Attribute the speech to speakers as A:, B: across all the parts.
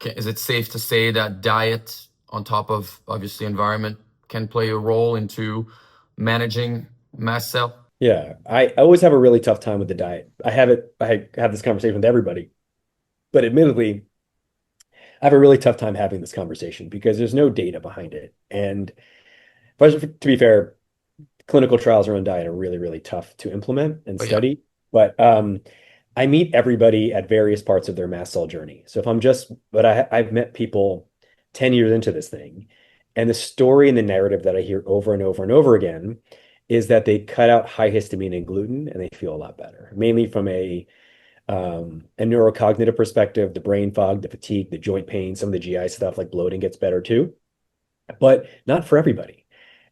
A: Is it safe to say that diet, on top of obviously environment, can play a role into managing mast cell?
B: Yeah, I always have a really tough time with the diet. I have this conversation with everybody, but admittedly, I have a really tough time having this conversation because there's no data behind it. And to be fair, clinical trials around diet are really, really tough to implement and
A: But yeah,
B: study. But I meet everybody at various parts of their mast cell journey. So if I'm just, but I've met people 10 years into this thing, and the story and the narrative that I hear over and over and over again is that they cut out high histamine and gluten and they feel a lot better, mainly from a neurocognitive perspective, the brain fog, the fatigue, the joint pain, some of the GI stuff like bloating gets better too, but not for everybody.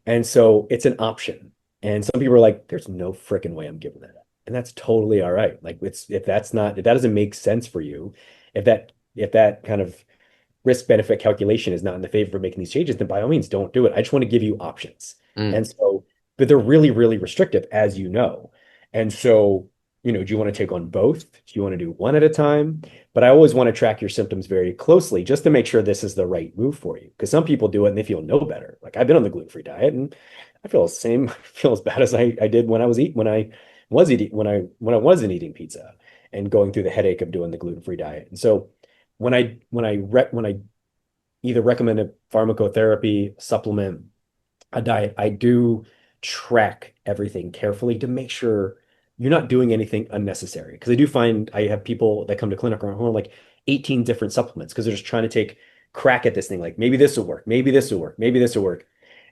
B: And so it's an option. And some people are like, there's no freaking way I'm giving that up. And that's totally all right. Like it's if that doesn't make sense for you, if that kind of risk benefit calculation is not in the favor of making these changes, then by all means don't do it. I just want to give you options.
A: mm,
B: And so, but they're really, really restrictive, as you know. And so, do you want to take on both? Do you want to do one at a time? But I always want to track your symptoms very closely just to make sure this is the right move for you. Because some people do it and they feel no better. Like I've been on the gluten-free diet and I feel the same, I feel as bad as I did when I wasn't eating pizza and going through the headache of doing the gluten-free diet. And so when I either recommend a pharmacotherapy, supplement, a diet, I do track everything carefully to make sure you're not doing anything unnecessary. Because I do find I have people that come to clinic who are like 18 different supplements because they're just trying to take crack at this thing. Like maybe this will work, maybe this will work, maybe this will work.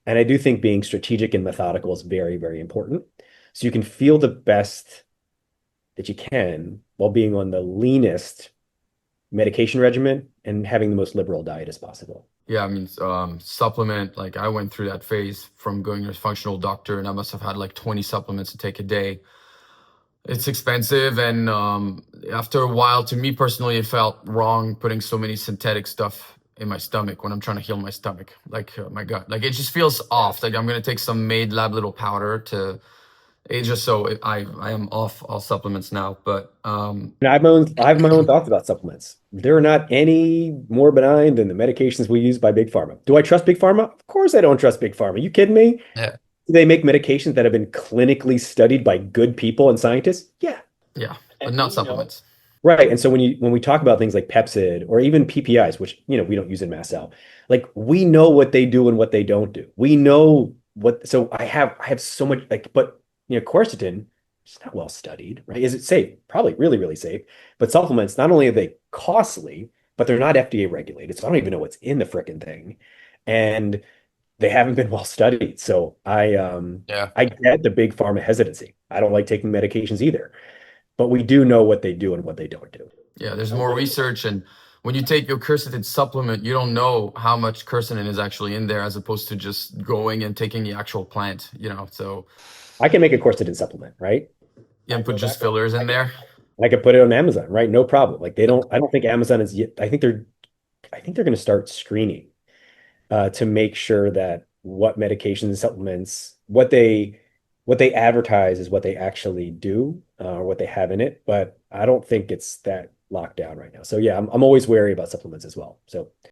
B: And I do think being strategic and methodical is very, very important. So you can feel the best that you can while being on the leanest medication regimen and having the most liberal diet as possible.
A: yeah. I mean, supplement. Like I went through that phase from going to a functional doctor, and I must have had like 20 supplements to take a day. It's expensive, and after a while, to me personally, it felt wrong putting so many synthetic stuff in my stomach when I'm trying to heal my stomach, like my gut. Like it just feels off. Like I'm gonna take some made lab little powder to. It's just so I am off all supplements now, but
B: And I have my own thoughts about supplements. They're not any more benign than the medications we use by Big Pharma. Do I trust Big Pharma? Of course I don't trust Big Pharma. You kidding me?
A: yeah,
B: Do they make medications that have been clinically studied by good people and scientists? Yeah.
A: yeah, but not supplements.
B: Right. And so when we talk about things like Pepsid or even PPIs, which we don't use in mast cell, like we know what they do and what they don't do. We know what so I have so much like but quercetin, it's not well studied, right? Is it safe? Probably really, really safe. But supplements, not only are they costly, but they're not FDA regulated. So I don't even know what's in the frickin' thing. And they haven't been well studied. So
A: Yeah,
B: I get the big pharma hesitancy. I don't like taking medications either, but we do know what they do and what they don't do.
A: yeah. There's more research, and when you take your quercetin supplement, you don't know how much quercetin is actually in there, as opposed to just going and taking the actual plant. So
B: I can make a quercetin supplement, right?
A: you can put just fillers in there.
B: I could put it on Amazon, right? No problem. Like I don't think Amazon is yet, I think they're going to start screening to make sure that what medications and supplements, what they advertise is what they actually do or what they have in it. But I don't think it's that locked down right now. So yeah, I'm always wary about supplements as well. So